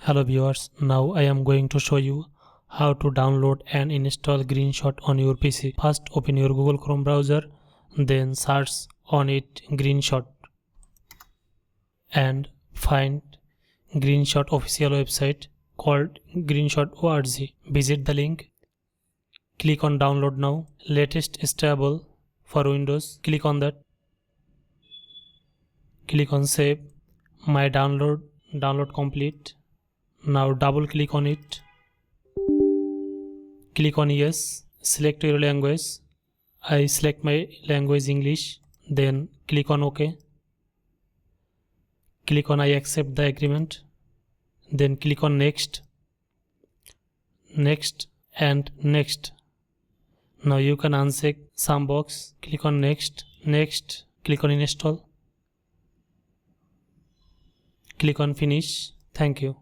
Hello viewers, now I am going to show you how to download and install Greenshot on your PC. First open your Google Chrome browser, then search on it Greenshot and find Greenshot official website called Greenshot.org. Visit the link, click on download now. Latest stable for Windows, click on that. Click on save. My download complete. Now double click on it. Click on yes. Select your language. I select my language English. Then click on OK. Click on I accept the agreement. Then click on next. Next and next. Now you can uncheck some box. Click on next. Next. Click on install. Click on finish. Thank you.